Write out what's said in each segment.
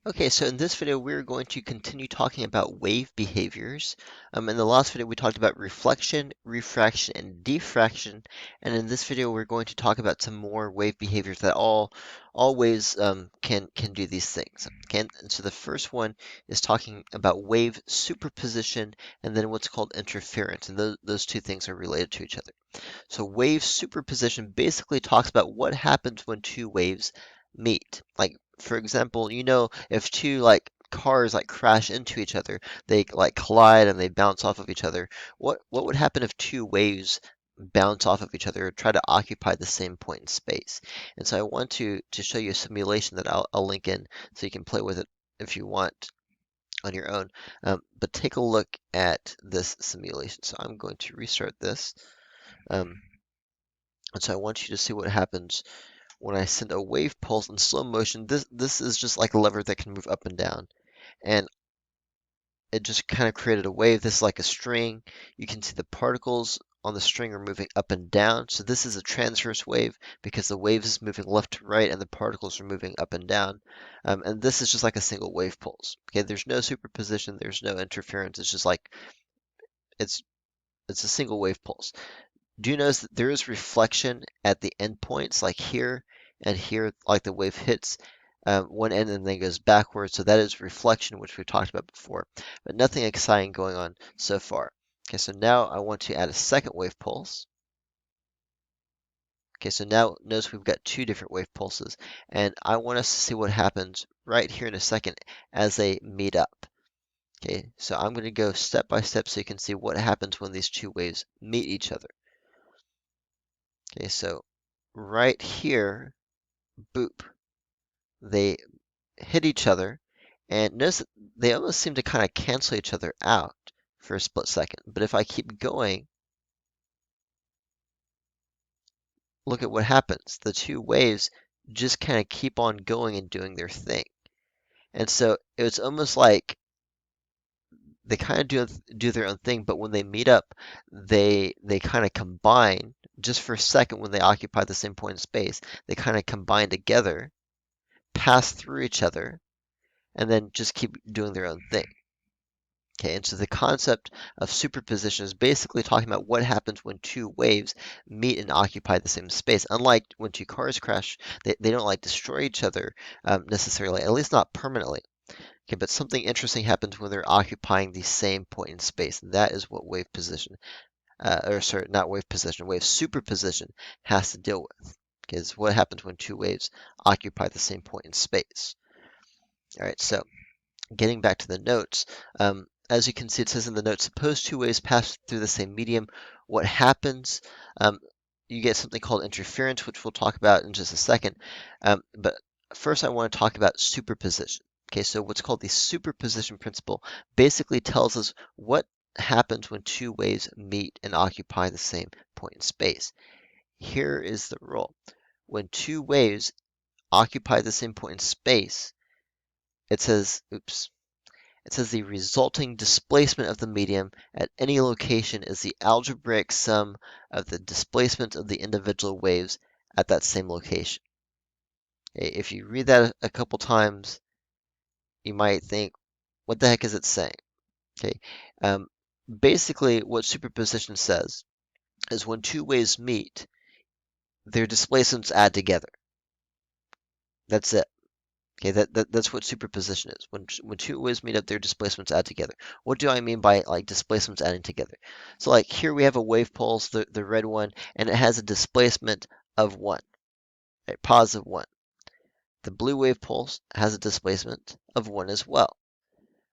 Okay, so in this video, we're going to continue talking about wave behaviors. In the last video, we talked about reflection, refraction, and diffraction. And in this video, we're going to talk about some more wave behaviors that all waves can do these things. Okay, and so the first one is talking about wave superposition and then what's called interference. And those two things are related to each other. So wave superposition basically talks about what happens when two waves meet. Like, for example, if two cars crash into each other, they collide and they bounce off of each other. What would happen if two waves bounce off of each other or try to occupy the same point in space? And so I want to show you a simulation that I'll link in so you can play with it if you want on your own. But take a look at this simulation. So I'm going to restart this. Um, and so I want you to see what happens when I send a wave pulse in slow motion. This is just like a lever that can move up and down. And it just kind of created a wave. This is like a string. You can see the particles on the string are moving up and down. So this is a transverse wave because the wave is moving left to right and the particles are moving up and down. And this is just like a single wave pulse. Okay, there's no superposition, there's no interference. It's just like it's it's a single wave pulse. Do you notice that there is reflection at the endpoints, like here and here, like the wave hits one end and then goes backwards. So that is reflection, which we talked about before, but nothing exciting going on so far. Okay, so now I want to add a second wave pulse. Okay, so now notice we've got two different wave pulses, and I want us to see what happens right here in a second as they meet up. Okay, so I'm going to go step by step so you can see what happens when these two waves meet each other. Okay, so right here, boop, they hit each other, and notice that they almost seem to kind of cancel each other out for a split second. But if I keep going, look at what happens. The two waves just kind of keep on going and doing their thing. And so it's almost like they kind of do their own thing, but when they meet up, they kind of combine just for a second when they occupy the same point in space. They kind of combine together, pass through each other, and then just keep doing their own thing. Okay, and so the concept of superposition is basically talking about what happens when two waves meet and occupy the same space. Unlike when two cars crash, they don't destroy each other necessarily, at least not permanently. Okay, but something interesting happens when they're occupying the same point in space. And that is what wave position, or sorry, not wave position, wave superposition has to deal with. Okay, it's what happens when two waves occupy the same point in space. All right, so getting back to the notes, as you can see, it says in the notes, suppose two waves pass through the same medium. What happens? You get something called interference, which we'll talk about in just a second. But first, I want to talk about superposition. Okay, so what's called the superposition principle basically tells us what happens when two waves meet and occupy the same point in space. Here is the rule. When two waves occupy the same point in space, it says, oops, it says the resulting displacement of the medium at any location is the algebraic sum of the displacement of the individual waves at that same location. Okay, if you read that a couple times, you might think, what the heck is it saying? Okay, um, basically what superposition says is when two waves meet, their displacements add together. That's it. Okay, that's what superposition is. When two waves meet up, their displacements add together. What do I mean by displacements adding together? So here we have a wave pulse, the red one, and it has a displacement of 1, right, positive 1. The blue wave pulse has a displacement of 1 as well.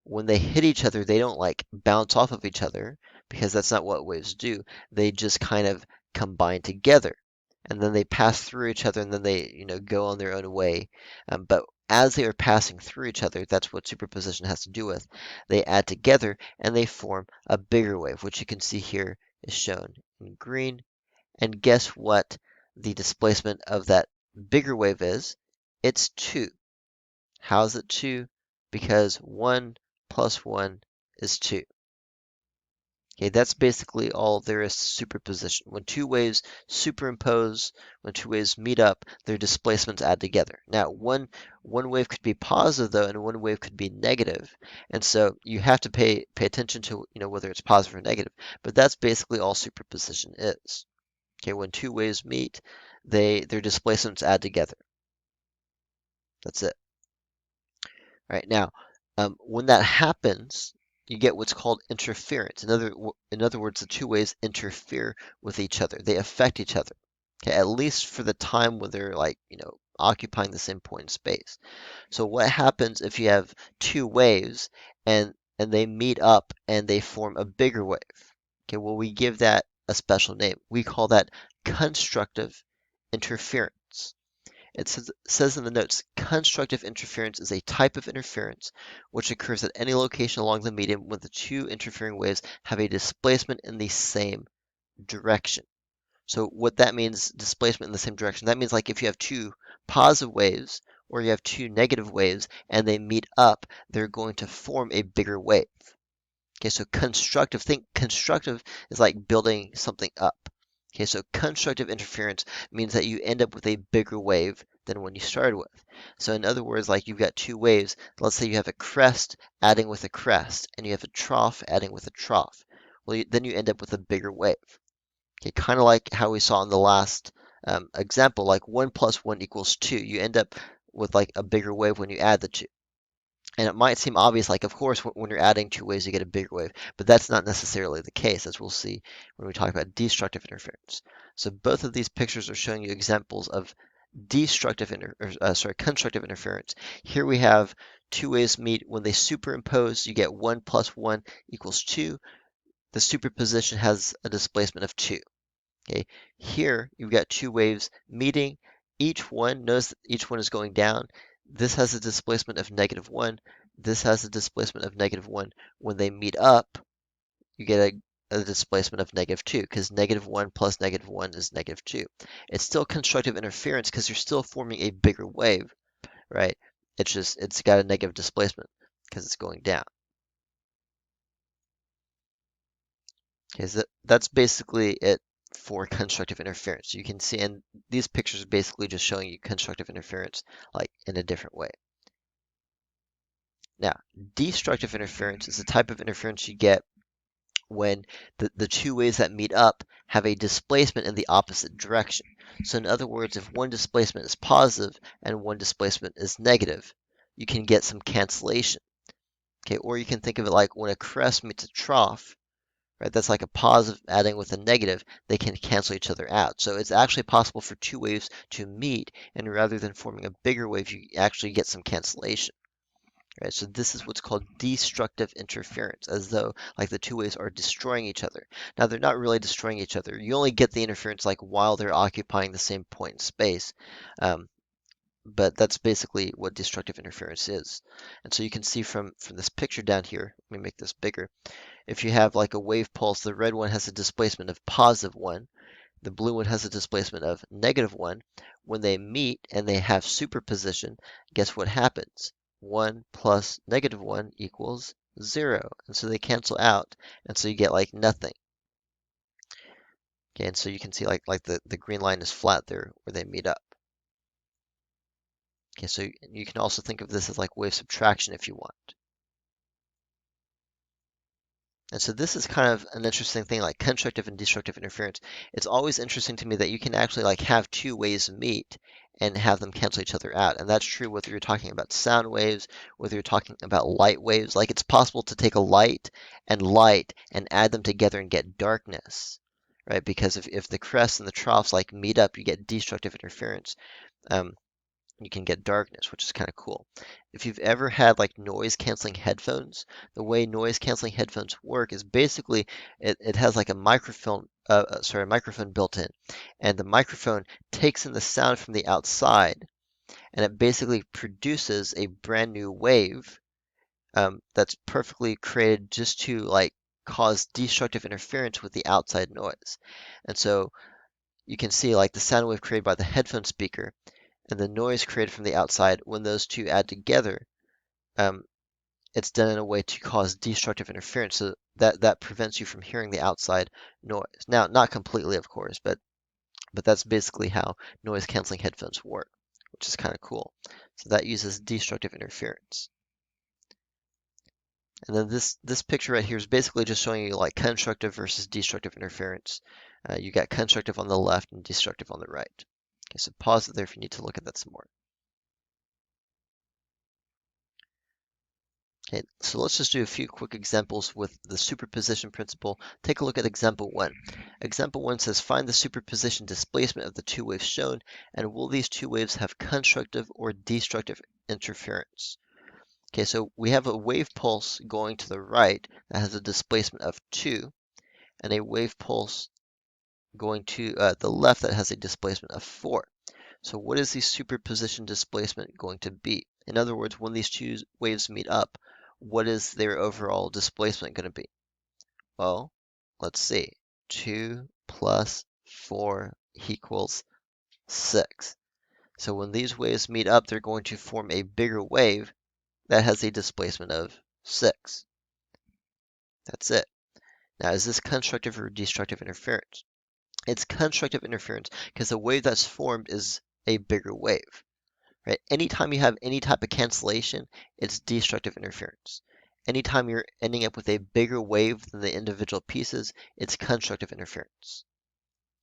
When they hit each other, they don't bounce off of each other because that's not what waves do. They just kind of combine together and then they pass through each other and then they go on their own way. But as they are passing through each other, that's what superposition has to do with. They add together and they form a bigger wave, which you can see here is shown in green. And guess what the displacement of that bigger wave is? It's 2. How is it 2? Because 1 plus 1 is 2. Okay, that's basically all there is to superposition. When two waves superimpose, when two waves meet up, their displacements add together. Now, one wave could be positive though, and one wave could be negative, and so you have to pay attention to whether it's positive or negative. But that's basically all superposition is. Okay, when two waves meet, their displacements add together. That's it. All right, now, when that happens, you get what's called interference. In other words, the two waves interfere with each other. They affect each other. Okay, at least for the time when they're like, occupying the same point in space. So what happens if you have two waves and they meet up and they form a bigger wave? Okay, well, we give that a special name. We call that constructive interference. It says in the notes, constructive interference is a type of interference which occurs at any location along the medium when the two interfering waves have a displacement in the same direction. So what that means, displacement in the same direction, that means like if you have two positive waves or you have two negative waves and they meet up, they're going to form a bigger wave. Okay, so think constructive is like building something up. Okay, so constructive interference means that you end up with a bigger wave than when you started with. So in other words, like you've got two waves. Let's say you have a crest adding with a crest, and you have a trough adding with a trough. Well, then you end up with a bigger wave. Okay, kind of like how we saw in the last example, like 1 plus 1 equals 2. You end up with like a bigger wave when you add the two. And it might seem obvious, like, of course, when you're adding two waves, you get a bigger wave, but that's not necessarily the case, as we'll see when we talk about destructive interference. So both of these pictures are showing you examples of constructive interference. Here we have two waves meet. When they superimpose, you get 1 plus 1 equals 2. The superposition has a displacement of 2. Okay, here you've got two waves meeting. Each one knows that each one is going down. This has a displacement of -1. This has a displacement of -1. When they meet up, you get a displacement of -2 because -1 plus -1 is -2. It's still constructive interference because you're still forming a bigger wave, right? It's got a negative displacement because it's going down. Okay, so that's basically it for constructive interference. You can see, and these pictures are basically just showing you constructive interference like in a different way. Now, destructive interference is the type of interference you get when the two waves that meet up have a displacement in the opposite direction. So in other words, if one displacement is positive and one displacement is negative, you can get some cancellation. Okay, or you can think of it like when a crest meets a trough, right? That's like a positive adding with a negative, they can cancel each other out. So it's actually possible for two waves to meet, and rather than forming a bigger wave, you actually get some cancellation. Right? So this is what's called destructive interference, as though like the two waves are destroying each other. Now they're not really destroying each other. You only get the interference like while they're occupying the same point in space. Um, but that's basically what destructive interference is. And so you can see from this picture down here, let me make this bigger. If you have like a wave pulse, the red one has a displacement of +1, the blue one has a displacement of -1. When they meet and they have superposition, guess what happens? 1 plus -1 equals 0. And so they cancel out, and so you get like nothing. Okay, and so you can see like the green line is flat there where they meet up. Okay, so you can also think of this as like wave subtraction if you want. And so this is kind of an interesting thing, like constructive and destructive interference. It's always interesting to me that you can actually like have two waves meet and have them cancel each other out. And that's true whether you're talking about sound waves, whether you're talking about light waves. Like it's possible to take a light and add them together and get darkness, right? Because if the crests and the troughs like meet up, you get destructive interference. You can get darkness, which is kind of cool. If you've ever had like noise canceling headphones, the way noise canceling headphones work is basically it has like a microphone built in, and the microphone takes in the sound from the outside, and it basically produces a brand new wave that's perfectly created just to like cause destructive interference with the outside noise. And so you can see like the sound wave created by the headphone speaker and the noise created from the outside, when those two add together, um, it's done in a way to cause destructive interference, so that prevents you from hearing the outside noise. Now, not completely, of course, but that's basically how noise canceling headphones work, which is kind of cool. So that uses destructive interference. And then this picture right here is basically just showing you like constructive versus destructive interference. You got constructive on the left and destructive on the right. Okay, so pause it there if you need to look at that some more. Okay, so let's just do a few quick examples with the superposition principle. Take a look at example 1. Example 1 says find the superposition displacement of the two waves shown, and will these two waves have constructive or destructive interference? Okay, so we have a wave pulse going to the right that has a displacement of 2, and a wave pulse going to the left that has a displacement of 4. So what is the superposition displacement going to be? In other words, when these two waves meet up, what is their overall displacement going to be? Well, let's see. 2 plus 4 equals 6. So when these waves meet up, they're going to form a bigger wave that has a displacement of 6. That's it. Now, is this constructive or destructive interference? It's constructive interference because the wave that's formed is a bigger wave, right? Anytime you have any type of cancellation, it's destructive interference. Anytime you're ending up with a bigger wave than the individual pieces, it's constructive interference.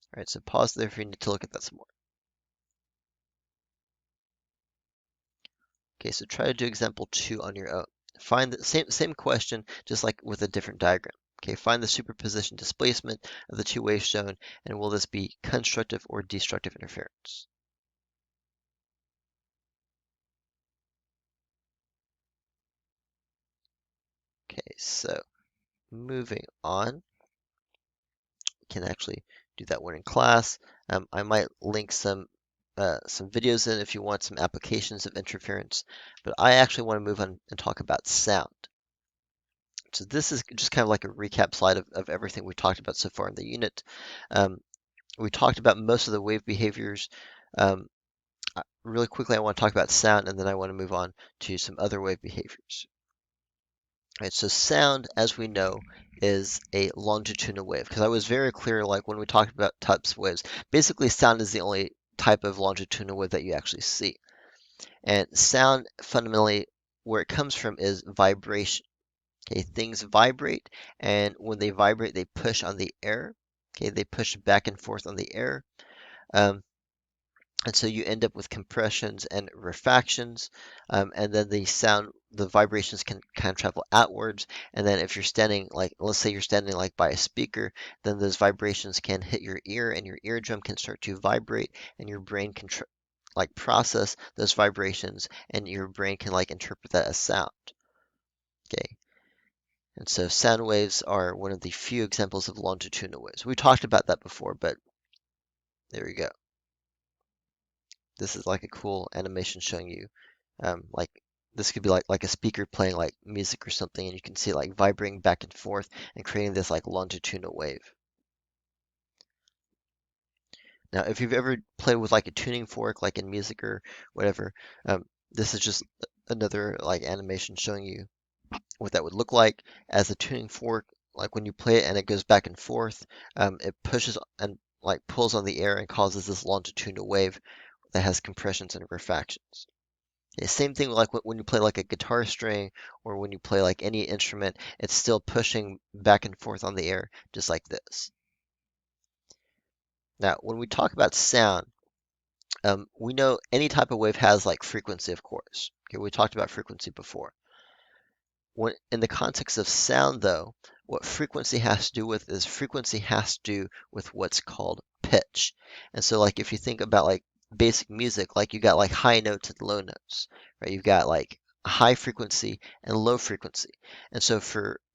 All right, so pause there if you need to look at that some more. Okay, so try to do example 2 on your own. Find the same question, just like with a different diagram. Okay, find the superposition displacement of the two waves shown, and will this be constructive or destructive interference? Okay, so moving on, you can actually do that one in class. I might link some videos in if you want some applications of interference, but I actually want to move on and talk about sound. So this is just kind of like a recap slide of everything we talked about so far in the unit. We talked about most of the wave behaviors. Really quickly, I want to talk about sound, and then I want to move on to some other wave behaviors. Right, so sound, as we know, is a longitudinal wave, because I was very clear, like when we talked about types of waves, basically sound is the only type of longitudinal wave that you actually see. And sound, fundamentally, where it comes from is vibration. Okay, things vibrate, and when they vibrate, they push on the air. Okay, they push back and forth on the air. And so you end up with compressions and refractions, and then the vibrations can kind of travel outwards. And then if you're standing, like, let's say you're standing like by a speaker, then those vibrations can hit your ear, and your eardrum can start to vibrate, and your brain can like process those vibrations, and your brain can like interpret that as sound. Okay. And so sound waves are one of the few examples of longitudinal waves. We talked about that before, but there we go. This is like a cool animation showing you, like this could be like a speaker playing like music or something, and you can see it like vibrating back and forth and creating this like longitudinal wave. Now, if you've ever played with like a tuning fork, like in music or whatever, this is just another like animation showing you what that would look like as a tuning fork. Like when you play it and it goes back and forth, it pushes and like pulls on the air and causes this longitudinal wave that has compressions and refractions. Yeah, same thing like when you play like a guitar string or when you play like any instrument, it's still pushing back and forth on the air just like this. Now, when we talk about sound, we know any type of wave has like frequency, of course. Okay, we talked about frequency before. When in the context of sound, though, what frequency has to do with is frequency has to do with what's called pitch. And so, like if you think about like basic music, like you got like high notes and low notes, right? You've got like high frequency and low frequency. And so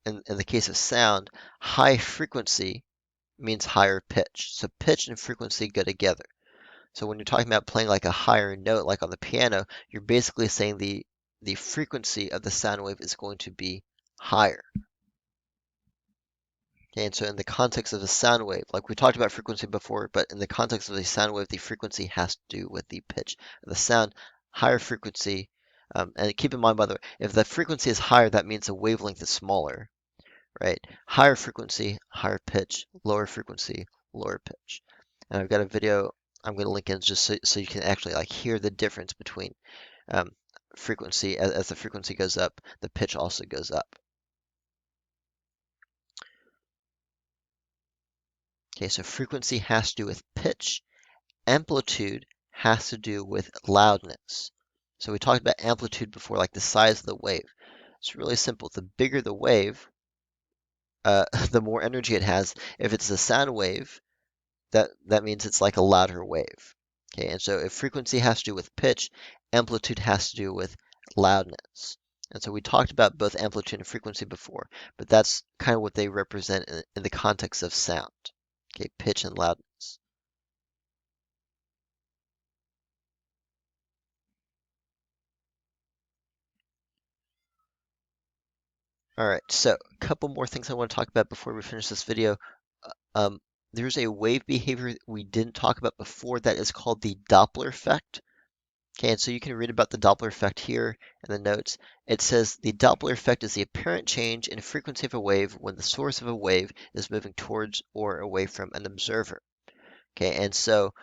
in the case of sound, high frequency means higher pitch. So pitch and frequency go together. So when you're talking about playing like a higher note, like on the piano, you're basically saying the frequency of the sound wave is going to be higher. Okay, and so in the context of a sound wave, like we talked about frequency before, but in the context of a sound wave, the frequency has to do with the pitch of the sound. Higher frequency And keep in mind, by the way, if the frequency is higher, that means the wavelength is smaller, right? Higher frequency, higher pitch, lower frequency, lower pitch. And I've got a video I'm going to link in just so you can actually like hear the difference between um, frequency. As the frequency goes up, the pitch also goes up. Okay, so frequency has to do with pitch. Amplitude has to do with loudness. So we talked about amplitude before, like the size of the wave. It's really simple. The bigger the wave, the more energy it has. If it's a sound wave, that means it's like a louder wave. Okay, and so if frequency has to do with pitch, amplitude has to do with loudness. And so we talked about both amplitude and frequency before, but that's kind of what they represent in the context of sound. Okay, pitch and loudness. All right, so a couple more things I want to talk about before we finish this video. Um, there's a wave behavior we didn't talk about before that is called the Doppler effect. Okay, and so you can read about the Doppler effect here in the notes. It says the Doppler effect is the apparent change in frequency of a wave when the source of a wave is moving towards or away from an observer. Okay, and so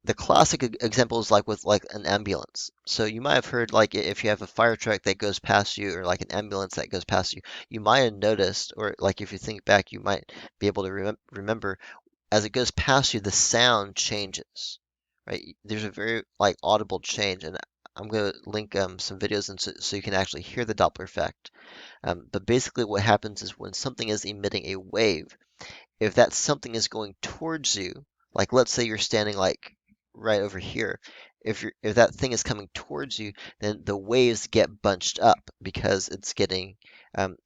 the classic example is like with like an ambulance. So you might have heard like if you have a fire truck that goes past you or like an ambulance that goes past you, you might have noticed, or like if you think back, you might be able to remember as it goes past you, the sound changes, right? There's a very like audible change, and I'm going to link some videos and so you can actually hear the Doppler effect. But basically, what happens is when something is emitting a wave, if that something is going towards you, like let's say you're standing like right over here, if that thing is coming towards you, then the waves get bunched up because it's getting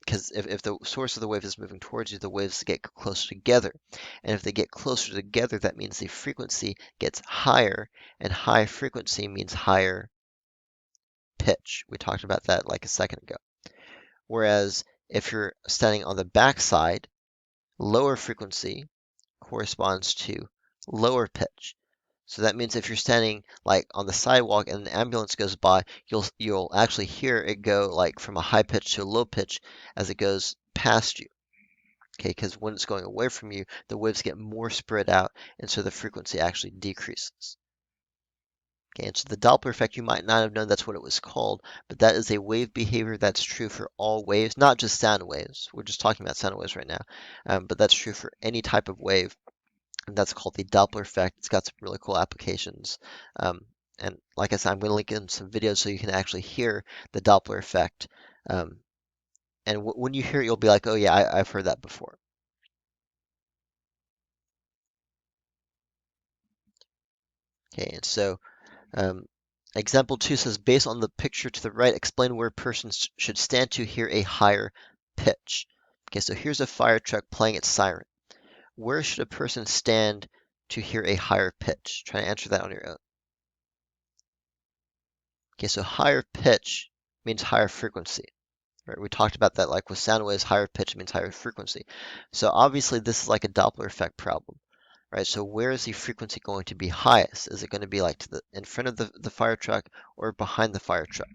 because if the source of the wave is moving towards you, the waves get closer together. And if they get closer together, that means the frequency gets higher, and high frequency means higher pitch. We talked about that like a second ago. Whereas if you're standing on the backside, lower frequency corresponds to lower pitch. So that means if you're standing like on the sidewalk and the ambulance goes by, you'll actually hear it go like from a high pitch to a low pitch as it goes past you. Okay, because when it's going away from you, the waves get more spread out, and so the frequency actually decreases. Okay, and so the Doppler effect, you might not have known that's what it was called, but that is a wave behavior that's true for all waves, not just sound waves. We're just talking about sound waves right now, but that's true for any type of wave. And that's called the Doppler effect. It's got some really cool applications. And like I said, I'm going to link in some videos so you can actually hear the Doppler effect. And when you hear it, you'll be like, oh yeah, I've heard that before. Okay, and so example 2 says, based on the picture to the right, explain where persons should stand to hear a higher pitch. Okay, so here's a fire truck playing its siren. Where should a person stand to hear a higher pitch? Try to answer that on your own. Okay, so higher pitch means higher frequency. Right? We talked about that like with sound waves, higher pitch means higher frequency. So obviously this is like a Doppler effect problem, right? So where is the frequency going to be highest? Is it going to be like to the in front of the fire truck or behind the fire truck?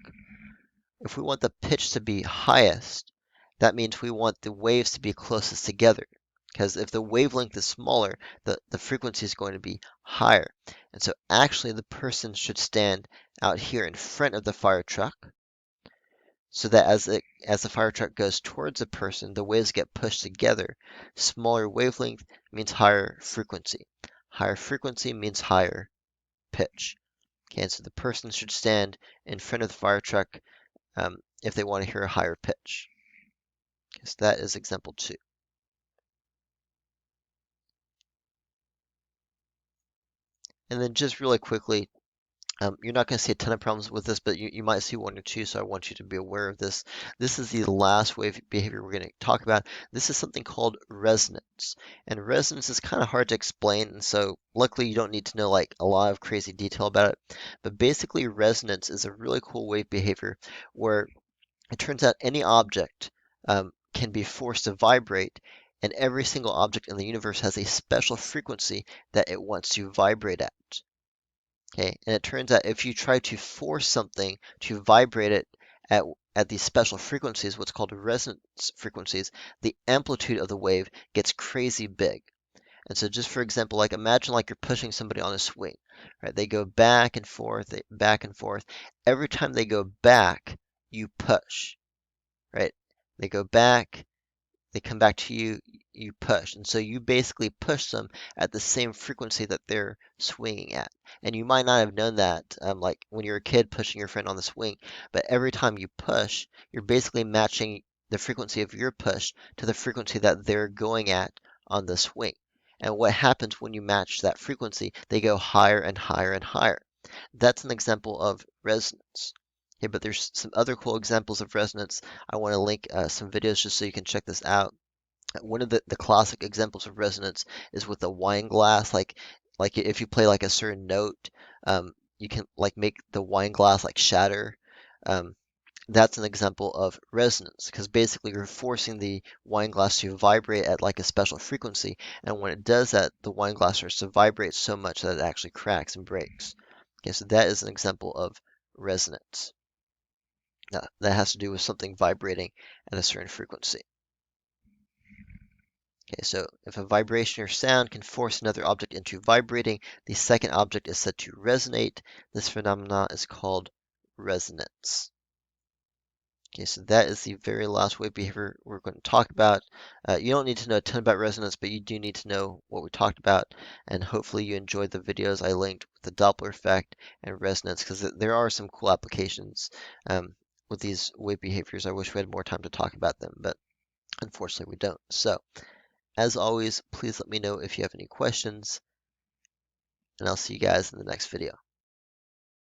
If we want the pitch to be highest, that means we want the waves to be closest together. Because if the wavelength is smaller, the frequency is going to be higher. And so actually the person should stand out here in front of the fire truck so that as the fire truck goes towards the person, the waves get pushed together. Smaller wavelength means higher frequency. Higher frequency means higher pitch. Okay, and so the person should stand in front of the fire truck if they want to hear a higher pitch. Okay, so that is example 2. And then just really quickly, you're not going to see a ton of problems with this, but you might see one or two, so I want you to be aware of this. This is the last wave behavior we're going to talk about. This is something called resonance. And resonance is kind of hard to explain, and so luckily you don't need to know like a lot of crazy detail about it. But basically resonance is a really cool wave behavior where it turns out any object can be forced to vibrate, and every single object in the universe has a special frequency that it wants to vibrate at. Okay, and it turns out if you try to force something to vibrate it at these special frequencies, what's called resonance frequencies, the amplitude of the wave gets crazy big. And so just for example, like imagine like you're pushing somebody on a swing, right? They go back and forth, back and forth. Every time they go back, you push, right? They go back, they come back to you, you push. And so you basically push them at the same frequency that they're swinging at. And you might not have known that, like when you're a kid pushing your friend on the swing, but every time you push, you're basically matching the frequency of your push to the frequency that they're going at on the swing. And what happens when you match that frequency? They go higher and higher and higher. That's an example of resonance. Okay, but there's some other cool examples of resonance. I want to link some videos just so you can check this out. One of the classic examples of resonance is with a wine glass. Like if you play like a certain note, you can like make the wine glass like shatter. Um, that's an example of resonance because basically you're forcing the wine glass to vibrate at like a special frequency, and when it does that, the wine glass starts to vibrate so much that it actually cracks and breaks. Okay, so that is an example of resonance. Now, that has to do with something vibrating at a certain frequency. Okay, so if a vibration or sound can force another object into vibrating, the second object is said to resonate. This phenomenon is called resonance. Okay, so that is the very last wave behavior we're going to talk about. You don't need to know a ton about resonance, but you do need to know what we talked about, and hopefully you enjoyed the videos I linked with the Doppler effect and resonance, because there are some cool applications with these wave behaviors. I wish we had more time to talk about them, but unfortunately we don't. So, as always, please let me know if you have any questions, and I'll see you guys in the next video.